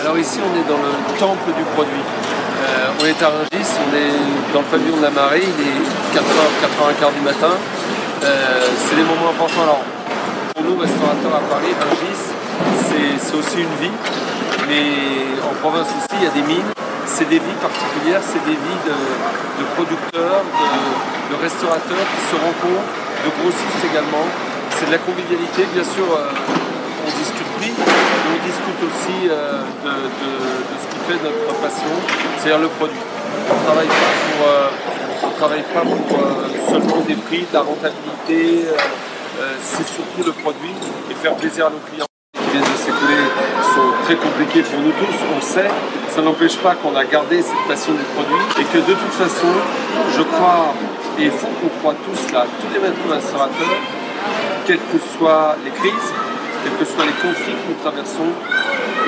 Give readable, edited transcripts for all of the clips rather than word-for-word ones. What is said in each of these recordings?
Alors ici on est dans le temple du produit. On est à Rungis, on est dans le pavillon de la Marée, il est 4h, 4h15 du matin. C'est des moments importants. Alors, pour nous, restaurateurs à Paris, Rungis, c'est aussi une vie. Mais en province aussi, il y a des mines. C'est des vies particulières, c'est des vies de producteurs, de restaurateurs qui se rencontrent, de grossistes également. C'est de la convivialité, bien sûr. On discute prix, mais on discute aussi de ce qui fait notre passion, c'est-à-dire le produit. On ne travaille pas pour seulement des prix, de la rentabilité, c'est surtout le produit et faire plaisir à nos clients. Qui viennent de s'écouler sont très compliqués pour nous tous, on sait. Ça n'empêche pas qu'on a gardé cette passion du produit et que de toute façon, je crois, et il faut qu'on croie tous là, tous les maîtres restaurateurs, quelles que soient les crises, quels que soient les conflits que nous traversons,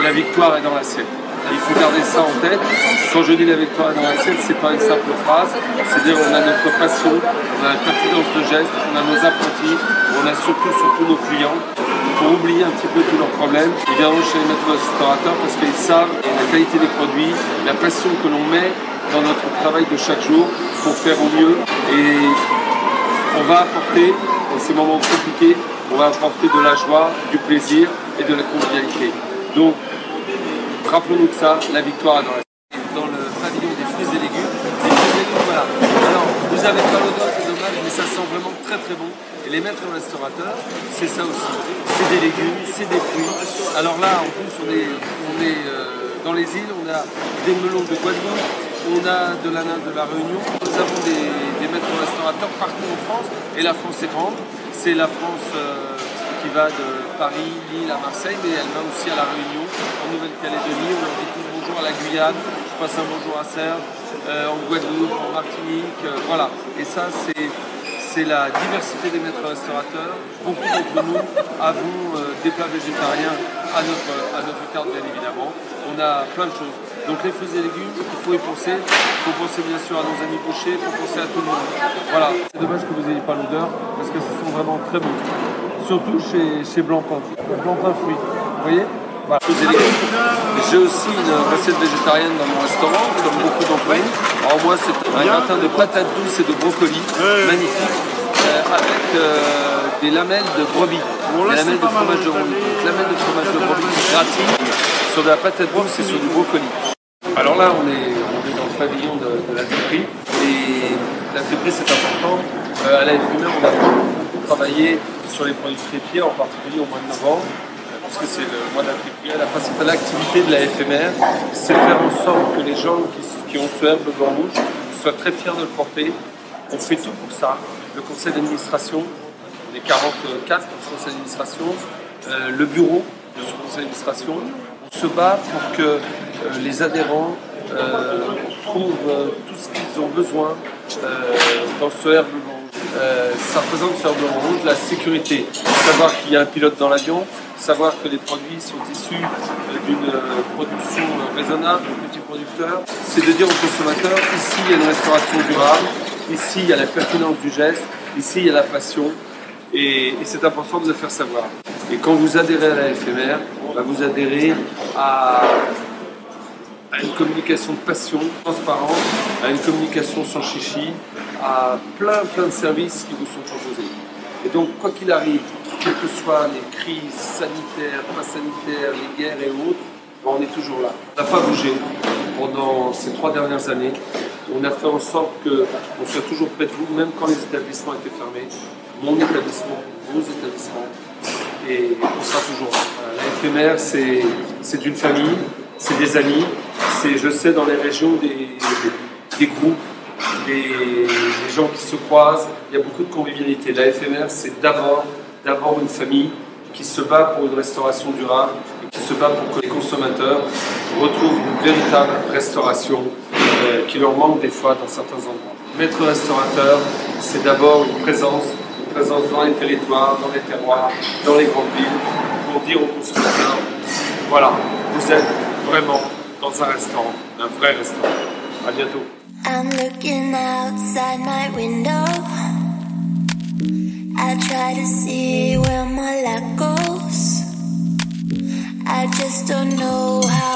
la victoire est dans l'assiette. Il faut garder ça en tête. Quand je dis la victoire est dans l'assiette, ce n'est pas une simple phrase. C'est-à-dire qu'on a notre passion, on a la pertinence de geste, on a nos apprentis, on a surtout nos clients. Pour oublier un petit peu tous leurs problèmes, ils viendront chez les maîtres restaurateurs parce qu'ils savent la qualité des produits, la passion que l'on met dans notre travail de chaque jour pour faire au mieux. Et on va apporter, dans ces moments compliqués, on va apporter de la joie, du plaisir et de la convivialité. Donc, rappelons-nous de ça, la victoire est dans le pavillon des fruits et légumes. Les fruits et légumes, voilà. Alors, vous n'avez pas l'odeur, c'est dommage, mais ça sent vraiment très très bon. Et les maîtres restaurateurs, c'est ça aussi. C'est des légumes, c'est des fruits. Alors là, en plus, on est dans les îles, on a des melons de Guadeloupe, on a de l'ananas de la Réunion. Nous avons des maîtres restaurateurs partout en France. Et la France est grande. C'est la France qui va de Paris, Lille à Marseille, mais elle va aussi à la Réunion, en Nouvelle-Calédonie. On leur dit tous bonjour à la Guyane, je passe un bonjour à Serge, en Guadeloupe, en Martinique, voilà. Et ça, c'est la diversité des maîtres restaurateurs. Beaucoup d'entre nous avons des plats végétariens à notre carte, bien évidemment. On a plein de choses. Donc les fruits et légumes, il faut y penser. Il faut penser bien sûr à nos amis bouchers, il faut penser à tout le monde. Voilà. C'est dommage que vous n'ayez pas l'odeur, parce que ce sont vraiment très bons. Surtout chez Blancpain. Blancpain fruits. Vous voyez? Voilà. J'ai aussi une recette végétarienne dans mon restaurant, comme beaucoup d'entre vous. Alors moi, c'est un gratin de patates douces et de brocoli, magnifique, avec des lamelles de brebis, des lamelles de fromage de brebis. Donc, lamelles de fromage de brebis gratinées sur de la patate douce et sur du brocoli. Alors là, on est dans le pavillon de la friperie, et la friperie, c'est important. À la FMR, on a beaucoup travaillé sur les produits fripiers, en particulier au mois de novembre, puisque c'est le mois de la friperie. La principale activité de la FMR, c'est de faire en sorte que les gens qui ont ce herbe blanc rouge soient très fiers de le porter. On fait tout pour ça. Le conseil d'administration, on est 44 dans ce conseil d'administration, le bureau de ce conseil d'administration, on se bat pour que les adhérents trouvent tout ce qu'ils ont besoin dans ce herbe blanc rouge. Ça représente ce herbe blanc rouge la sécurité, savoir qu'il y a un pilote dans l'avion, savoir que les produits sont issus d'une production raisonnable de petits producteurs. C'est de dire aux consommateurs, ici il y a une restauration durable, ici il y a la pertinence du geste, ici il y a la passion, et c'est important de le faire savoir. Et quand vous adhérez à la FMR, vous adhérez à une communication de passion transparente, à une communication sans chichi, à plein de services qui vous sont proposés. Et donc, quoi qu'il arrive, quelles que soient les crises sanitaires, pas sanitaires, les guerres et autres, on est toujours là. On n'a pas bougé pendant ces 3 dernières années. On a fait en sorte qu'on soit toujours près de vous, même quand les établissements étaient fermés. Mon établissement, vos établissements, et on sera toujours là. Voilà, la FMR, c'est une famille, c'est des amis, c'est, je sais, dans les régions, des groupes, des gens qui se croisent, il y a beaucoup de convivialité. La FMR, c'est d'abord une famille qui se bat pour une restauration durable, et qui se bat pour que les consommateurs retrouvent une véritable restauration qui leur manque des fois dans certains endroits. Maître restaurateur, c'est d'abord une présence dans les territoires, dans les terroirs, dans les grandes villes, pour dire aux consommateurs, voilà, vous êtes vraiment dans un restaurant, un vrai restaurant. À bientôt. I'm looking outside my window. I try to see where my life goes. I just don't know how